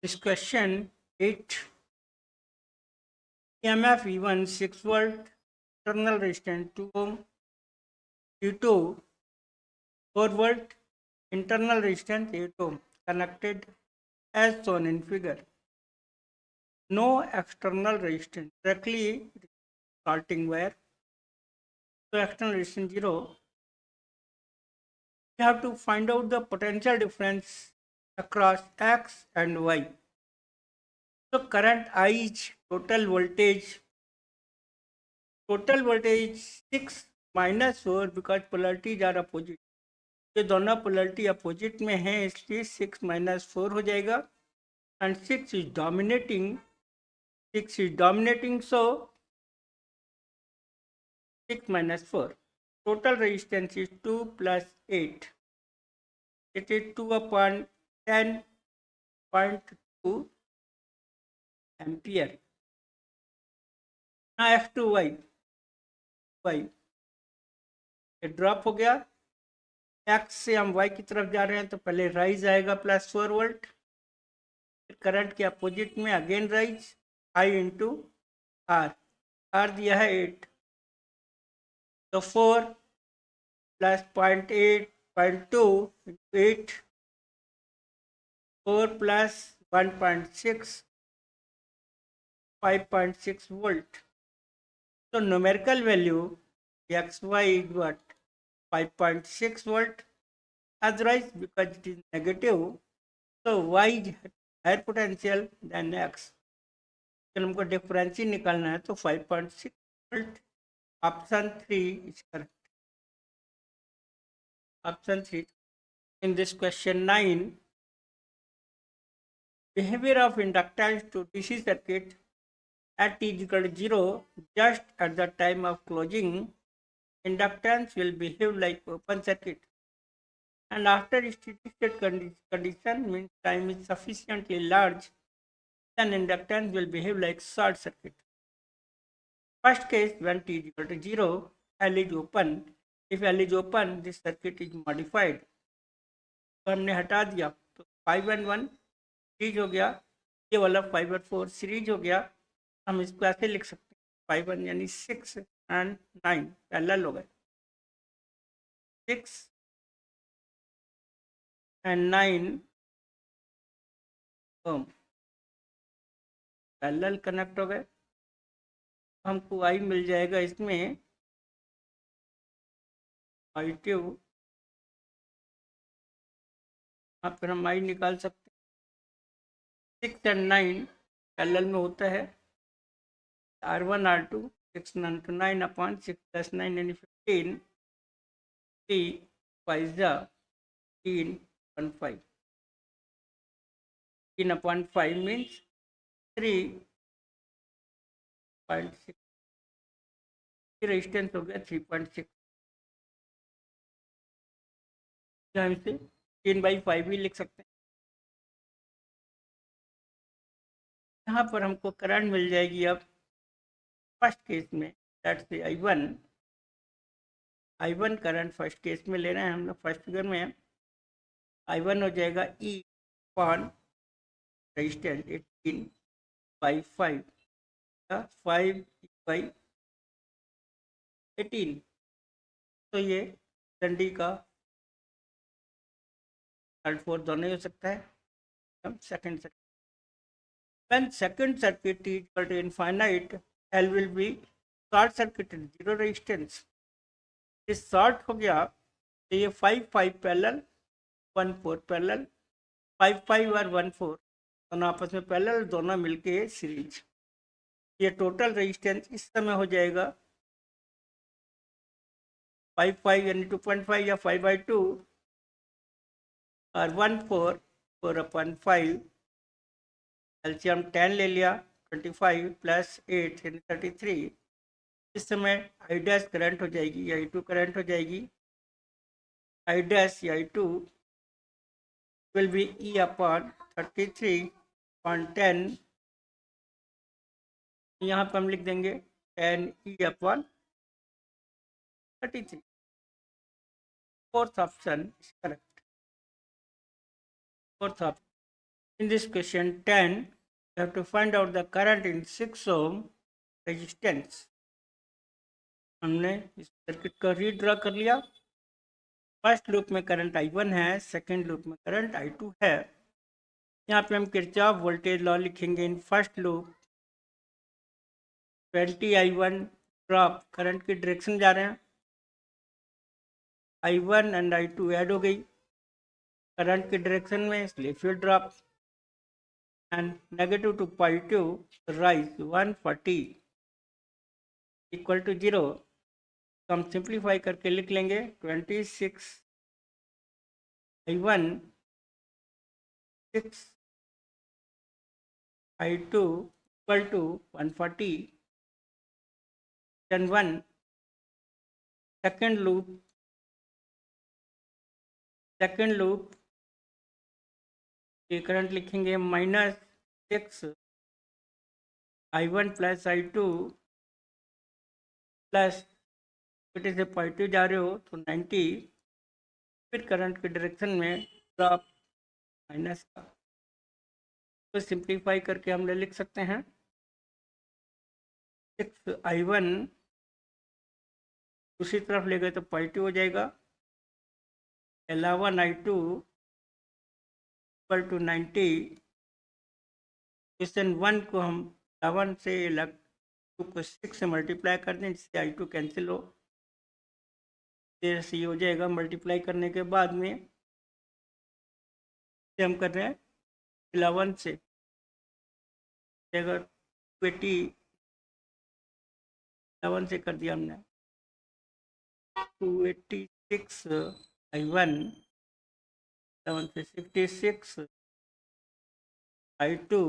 This question 8 EMF E1 6 volt internal resistance 2 ohm E2 4 volt internal resistance 8 ohm connected as shown in figure. No external resistance directly starting wire. So external resistance 0. We have to find out the potential difference across X and Y. So current I is total voltage 6 minus 4 because polarities are opposite. ये दोनों polarity opposite में है इसलिए 6 minus 4 हो जाएगा and 6 is dominating so 6 minus 4. Total resistance is 2 plus 8. It is 2 upon 10.2 ampere. Now X to Y. ये drop हो गया. X से हम Y की तरफ जा रहे हैं तो पहले राइज आएगा प्लस 4 वोल्ट. करंट के अपोजिट में again rise I into r दिया है 8. तो 4 plus 0.8.2 into 8 4 plus 1.6 5.6 volt. So numerical value xy is what 5.6 volt. Otherwise because it is negative, so y is higher potential than x. तो हमको difference निकालना है तो 5.6 volt. Option 3 is correct. Option 3. In this question 9, behavior of inductance to DC circuit at t equal to 0 just at the time of closing. Inductance will behave like open circuit, and after steady state condition means time is sufficiently large, then inductance will behave like short circuit. First case, when t is equal to 0, L is open. If L is open, this circuit is modified. तो हमने हटा दिया तो 5 and 1 series हो गया, ये वाला 5 and 4 series हो गया. हम इसको ऐसे लिख सकते हैं 5 1 यानी 6 and 9 पैरेलल हो गए. 6 and 9 ओम पैरेलल कनेक्ट हो गए. हमको आई मिल जाएगा इसमें आई ट्यू. यहाँ पर हम आई निकाल सकते हैं. 6 and 9 पैरेलल में होता है. R1 R2 6 into 9 upon 6 plus 9 यानी 15. 3 5 3 1 5. 3 upon 5 means 3.6. रेजिस्टेंस हो गया 3.6. हम इसे 3/5 भी लिख सकते हैं. यहाँ पर हमको करंट मिल जाएगी अब फर्स्ट केस में, दैट से I1 करंट फर्स्ट केस में ले रहे हैं हम लोग. फर्स्ट फिगर में I1 हो जाएगा E अपॉन रेजिस्टेंस 18/5 5/18. तो ये डंडी का थर्ड फोर्थ दोनों ही हो सकता है. हम second circuit. When second circuit is equal to infinite, L will be short circuited, zero resistance. इस शॉर्ट हो गया तो ये 5/5 पैरेलल 1/4 पैरेलल 5/5 और 1/4 दोनों आपस में पैरेलल, दोनों मिलके सीरीज. ये टोटल रेजिस्टेंस इस समय हो जाएगा 5/5 यानी 2.5 या 5/2 और 1/4 4/5. एलसीएम 10 ले लिया 25 प्लस 8 यानी 33. इस समय आई डैश करंट हो जाएगी, आई टू करंट हो जाएगी. I dash I two will be E upon 33/10. यहाँ पर हम लिख देंगे 10 E upon 33. Fourth option correct. Fourth option In this question 10, you have to find out the current in 6 ohm resistance. हमने इस सर्किट का रीड्रॉ कर लिया। फर्स्ट लूप में करंट I1 है, सेकेंड लूप में करंट I2 है। यहाँ पे हम किरचॉफ वोल्टेज लॉ लिखेंगे। In first loop 20I1 drop, current की डायरेक्शन जा रहे हैं, I1 एंड I2 ऐड हो गई करंट की डायरेक्शन में, इसलिए फिर drop and negative to positive rise 140 equal to 0। तो हम सिंप्लीफाई करके लिख लेंगे 26I1 6I2 equal to 140। then 1 second loop ये करंट लिखेंगे -6I1 प्लस I2 प्लस बेटे से पॉजिटिव जा रहे हो तो 90, फिर करंट की डायरेक्शन में ड्रॉप माइनस का, तो सिंप्लीफाई करके हम लिख सकते हैं 6I1 दूसरी तरफ ले गए तो पॉजिटिव हो जाएगा, 11I2 इक्वल टू 90। क्वेश्चन 1 को हम 11 से 2 को 6 से मल्टीप्लाई कर दें जिससे I2 कैंसिल हो, जैसे ये हो जाएगा। मल्टीप्लाई करने के बाद में हम कर रहे हैं 11 से 20, 11 से कर दिया हमने 286I1, 11 से 66I2,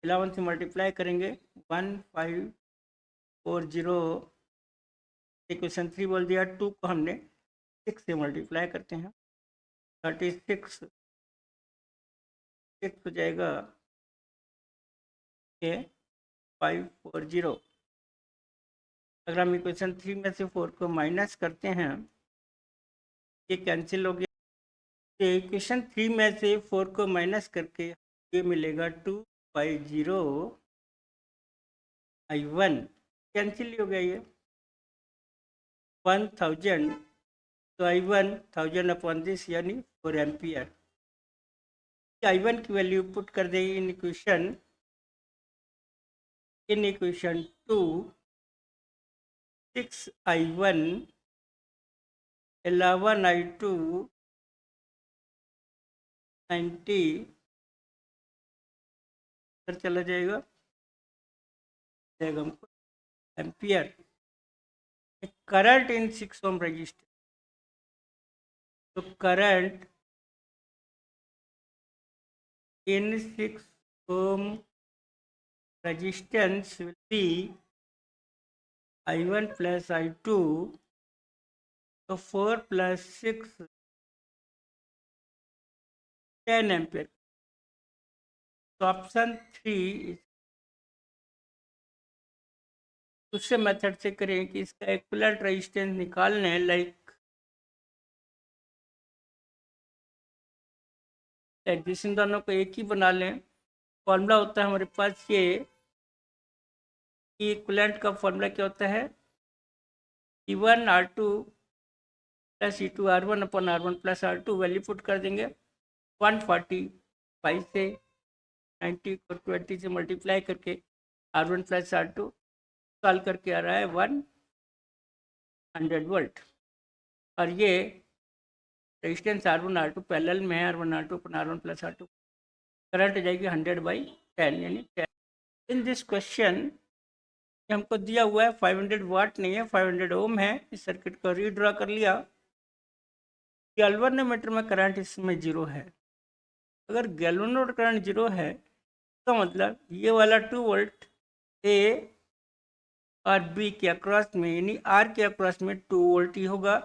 11 से मल्टीप्लाई करेंगे 1540। इक्वेशन 3 बोल दिया। 2 को हमने 6 से मल्टीप्लाई करते हैं 36 6 हो जाएगा 540। अगर हम इक्वेशन 3 में से 4 को माइनस करते हैं ये कैंसिल हो गया। तो इक्वेशन 3 में से 4 को माइनस करके ये मिलेगा 250I1 कैंसिल हो गया ये 1000। तो I1 1000 अपॉन दिस यानी 4 एम्पियर। I1 की वैल्यू पुट कर देंगे इन इक्वेशन 2 6I1 11I2 90 पर चला जाएगा हमको ampere. Current in 6 ohm resistor, तो current in 6 ohm resistance will be I1 plus I2, so 4 plus 6 10 ampere। तो ऑप्शन 3 दूसरे मेथड से करें कि इसका इक्विवेलेंट रेजिस्टेंस निकालने लाइक इन दोनों को एक ही बना लें। फॉर्मूला होता है हमारे पास ये, इक्विवेलेंट का फॉर्मूला क्या होता है, E1 R2 plus E2 R1 upon R1 plus R2। Value put कर देंगे 145 से 90 को 20 से मल्टीप्लाई करके R1 प्लस R2 सॉल्व करके आ रहा है 100 वोल्ट। और ये रेजिस्टेंस R1 R2 पैरेलल में है, R1 R2 upon R1 plus R2। Current हो जाएगी 100/10 यानी 10। इन दिस क्वेश्चन हमको दिया हुआ है 500 वाट नहीं है, 500 ओम है। इस सर्किट को रीड्रॉ कर लिया। गैल्वेनोमीटर में करंट इसमें 0 है। अगर गैल्वेनोमीटर करंट 0 है तो मतलब ये वाला 2 वोल्ट ए और बी के अक्रॉस में यानी आर के अक्रॉस में 2 वोल्ट ही होगा,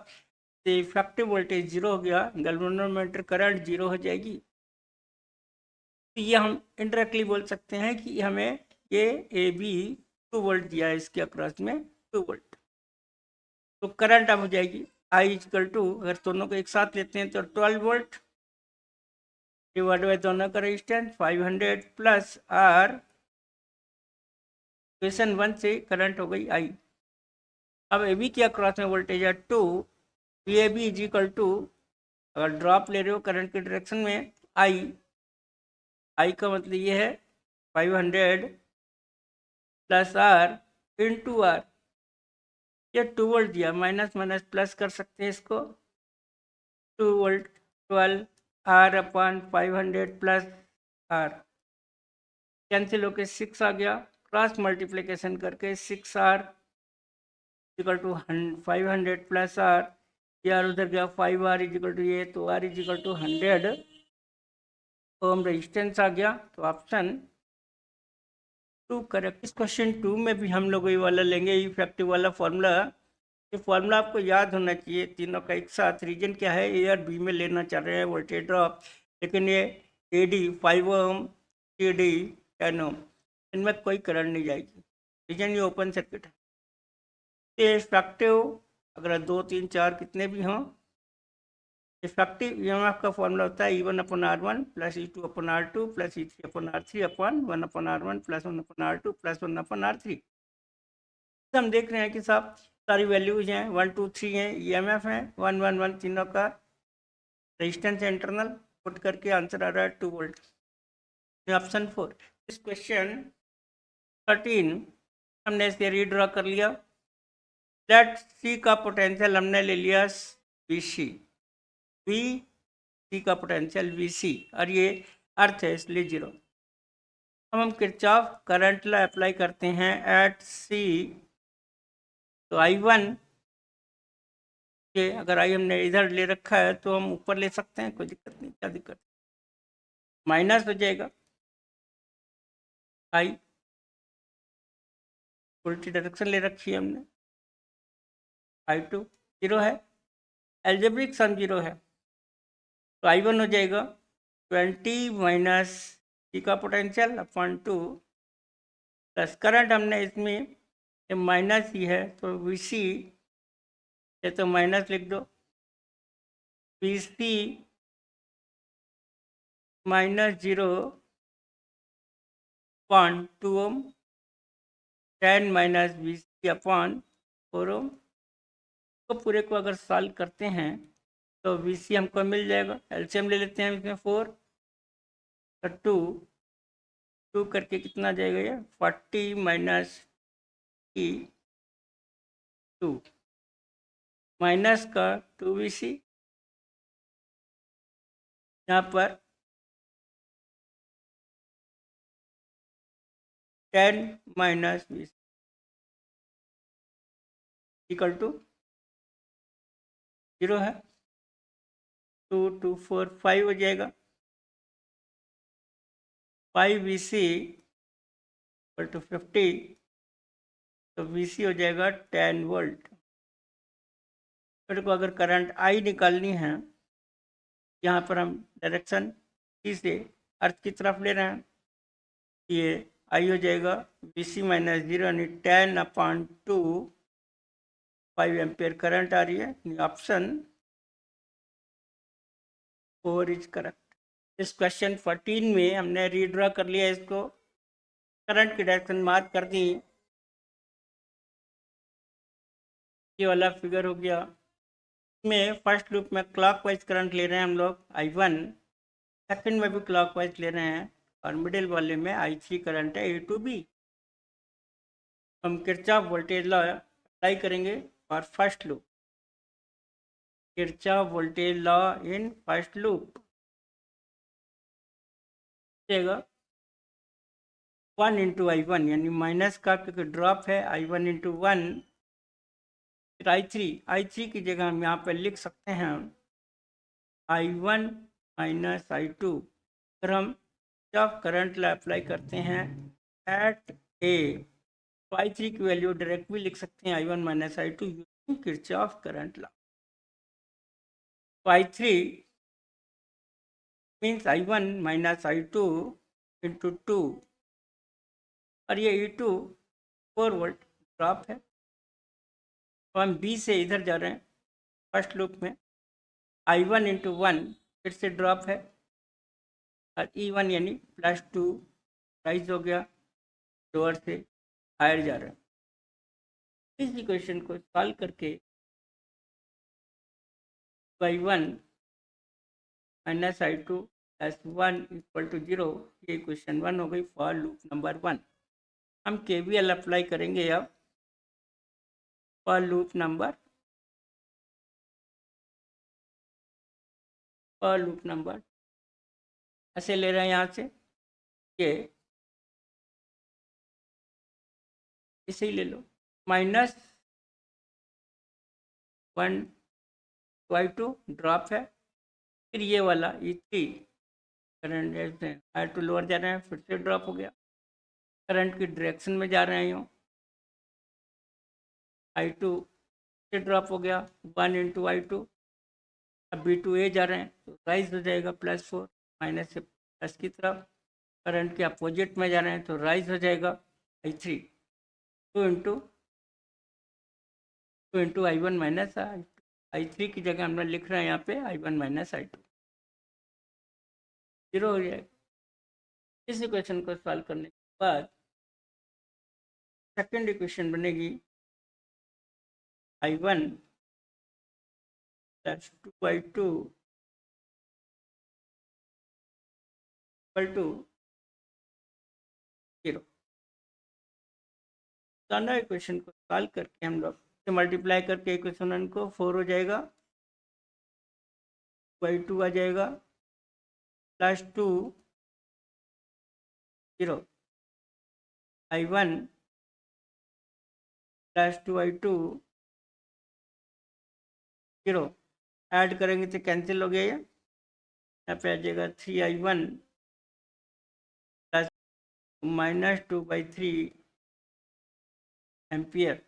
तो इफेक्टिव वोल्टेज 0 हो गया, गैल्वेनोमीटर करंट 0 हो जाएगी। तो ये हम इंडायरेक्टली बोल सकते हैं कि हमें ये ए बी 2 वोल्ट दिया है, इसके अक्रॉस में 2 वोल्ट। तो करंट अब हो जाएगी I इक्वल टू, अगर दोनों को एक साथ लेते हैं तो 12 वोल्ट डिवाइड बाई दोनों का रेजिस्टेंस 500 प्लस आर, इक्वेशन 1 से करंट हो गई आई। अब ए बी की अक्रॉस में वोल्टेज है 2, V A B is equal to, अगर ड्रॉप ले रहे हो करंट की डायरेक्शन में, आई का मतलब ये है 500 प्लस आर इंटू आर, ये 2 वोल्ट दिया, माइनस माइनस प्लस कर सकते हैं इसको, 2 volt 12 R upon 500 plus R, cancel होके 6 आ गया, क्रॉस मल्टीप्लिकेशन करके 6 R equal to 500 plus R, ये आर उधर गया 5 आर इक्वल टू ये, तो R equal to 100 ohm resistance आ गया, तो ऑप्शन 2 करेक्ट। इस क्वेश्चन 2 में भी हम लोग ये वाला लेंगे, इफेक्टिव वाला फॉर्मूला। ये फॉर्मूला आपको याद होना चाहिए, तीनों का एक साथ। रीजन क्या है, ए और बी में लेना चाह रहे हैं वोल्टेज ड्रॉप, लेकिन ये A D 5 Om, C D 10 ओम, इनमें कोई करंट नहीं जाएगी, रीजन ये ओपन सर्किट है। ये इफेक्टिव अगर 2 3 4 कितने भी हों, इफेक्टिव ईएमएफ का फॉर्मूला होता है E1 अपन R1 प्लस E2 अपन R2 प्लस E3 अपन R3 अपन 1 अपन R1 प्लस 1 अपन R2 प्लस 1 अपन R3। हम देख रहे हैं कि साहब सारी वैल्यूज हैं, 1 2 3 हैं, ईएमएफ है 1 1 1, तीनों का रेजिस्टेंस है इंटरनल, पुट करके आंसर आ रहा है 2 वोल्ट, ऑप्शन 4। इस क्वेश्चन 13 हमने इसे रीड्रॉ कर लिया। लेट सी का पोटेंशियल हमने ले लिया VC, वी सी का पोटेंशियल VC, और ये अर्थ है इसलिए 0। अब हम किरचॉफ करंट लॉ अप्लाई करते हैं एट C, तो I1 के अगर आई हमने इधर ले रखा है तो हम ऊपर ले सकते हैं, कोई दिक्कत नहीं, क्या दिक्कत, माइनस हो जाएगा, आई उल्टी डायरेक्शन ले रखी है हमने, I2 0 है, एल्जेब्रिक सम 0 है, तो I1 हो जाएगा 20 माइनस सी का पोटेंशियल अपॉन 2 प्लस करंट हमने इसमें माइनस ही है तो VC ये तो माइनस लिख दो, VC माइनस 0 अपॉन 2 ओम, 10 माइनस VC अपॉन 4 ओम, तो पूरे को अगर सॉल्व करते हैं तो VC हमको मिल जाएगा, एलसीएम ले लेते हैं इसमें 4 तो 2 करके कितना जाएगा, ये 40 माइनस की 2 माइनस का 2VC, यहाँ पर 10 माइनस VC इक्वल टू 0 है, 2 2 4 5 हो जाएगा, 5VC इक्वल टू 50, तो VC हो जाएगा 10 वोल्ट। मेरे को अगर करंट आई निकालनी है, यहाँ पर हम डायरेक्शन सी से अर्थ की तरफ ले रहे हैं, ये आई हो जाएगा VC माइनस 0 यानी 10 अपॉन 2, 5 एम्पियर करंट आ रही है, ऑप्शन 4 इज करेक्ट। इस क्वेश्चन 14 में हमने रीड्रॉ कर लिया इसको, करंट की डायरेक्शन मार्क कर दी, ये वाला फिगर हो गया। में फर्स्ट लूप में क्लॉकवाइज करंट ले रहे हैं हम लोग I1, सेकंड में भी क्लॉकवाइज ले रहे हैं, और मिडिल वाले में I3 करंट है A to B। हम किरचॉफ वोल्टेज लॉ अप्लाई करेंगे और first loop, Kirchhoff voltage law in first loop देगा 1 इंटू I1, यानी माइनस का क्योंकि ड्रॉप है, I1 इंटू 1, फिर I3 की जगह हम यहाँ पर लिख सकते हैं I1 माइनस I2। फिर हम किरचॉफ करंट लॉ अप्लाई करते हैं एट ए, तो I3 की वैल्यू डायरेक्ट भी लिख सकते हैं I1 minus I2 using Kirchhoff current law. तो I3 means I1 minus I2 into 2, और ये E2 4 वोल्ट ड्रॉप है, तो हम B से इधर जा रहे हैं, फर्स्ट लूप में I1 इंटू 1 फिर से ड्रॉप है, और E1 यानी +2 राइज हो गया, लोअर से हायर जा रहा है। इस इक्वेशन को सॉल्व करके y1 minus I2 plus 1 equal to 0, ये इक्वेशन 1 हो गई फॉर लूप नंबर 1। हम KVL अप्लाई करेंगे अब फॉर लूप नंबर ऐसे ले रहे हैं यहाँ से, ये इसे ही ले लो, -1/2 ड्रॉप है, फिर ये वाला E3 करंट I2 लोअर जा रहे हैं, फिर से ड्रॉप हो गया, करंट की डायरेक्शन में जा रहे हैं यूँ, I2 से ड्रॉप हो गया 1 × I2, अब B2A जा रहे हैं तो राइज हो जाएगा +4, माइनस से प्लस की तरफ, करंट के अपोजिट में जा रहे हैं तो राइज हो जाएगा I3, 2 × I1 माइनस I3 की जगह हम लोग लिख रहे हैं यहाँ पे I1 माइनस I2, 0 हो जाएगा। इस इक्वेशन को सॉल्व करने के बाद सेकेंड इक्वेशन बनेगी I1 plus 2I2 equal to 0। दोनों इक्वेशन को सॉल्व करके हम लोग से मल्टीप्लाई करके इक्वेशन को 4 हो जाएगा, y2 आ जाएगा +2 0, I1 प्लस 2I2 0, ऐड करेंगे तो कैंसिल हो गया, ये यहाँ पे आ जाएगा 3I1 प्लस -2/3 एम्पियर।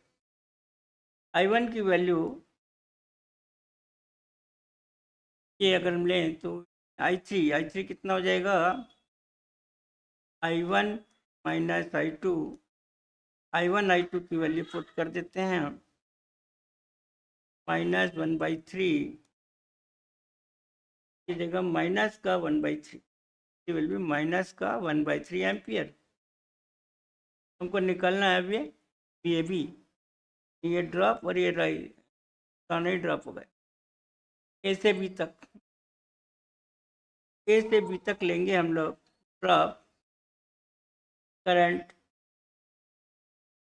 I1 की वैल्यू ये अगर हम लें तो I3 कितना हो जाएगा, I1 minus I2, I1 I2 की वैल्यू पुट कर देते हैं -1/3 की जगह माइनस का 1/3, ये विल बी माइनस का 1/3 एम्पियर। हमको निकलना है अभी BAB, ये ड्रॉप और ये राइज दोनों ही ड्रॉप हो गए, A से B तक लेंगे हम लोग ड्रॉप, करंट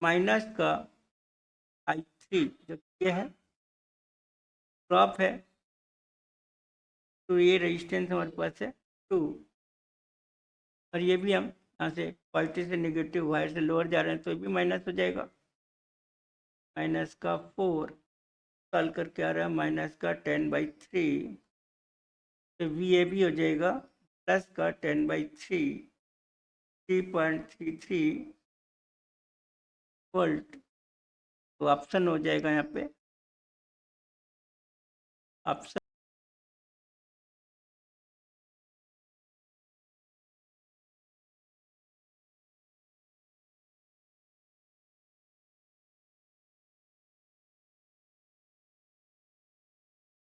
माइनस का I3 जो ये है ड्रॉप है, तो ये रेजिस्टेंस हमारे पास है 2, और ये भी हम यहाँ से पॉजिटिव से नेगेटिव वायर से लोअर जा रहे हैं तो ये भी माइनस हो जाएगा, माइनस का 4 सॉल्व करके आ रहा है माइनस का 10/3, तो VAB हो जाएगा प्लस का 10/3, 3.33 वोल्ट। तो ऑप्शन हो जाएगा यहाँ पे ऑप्शन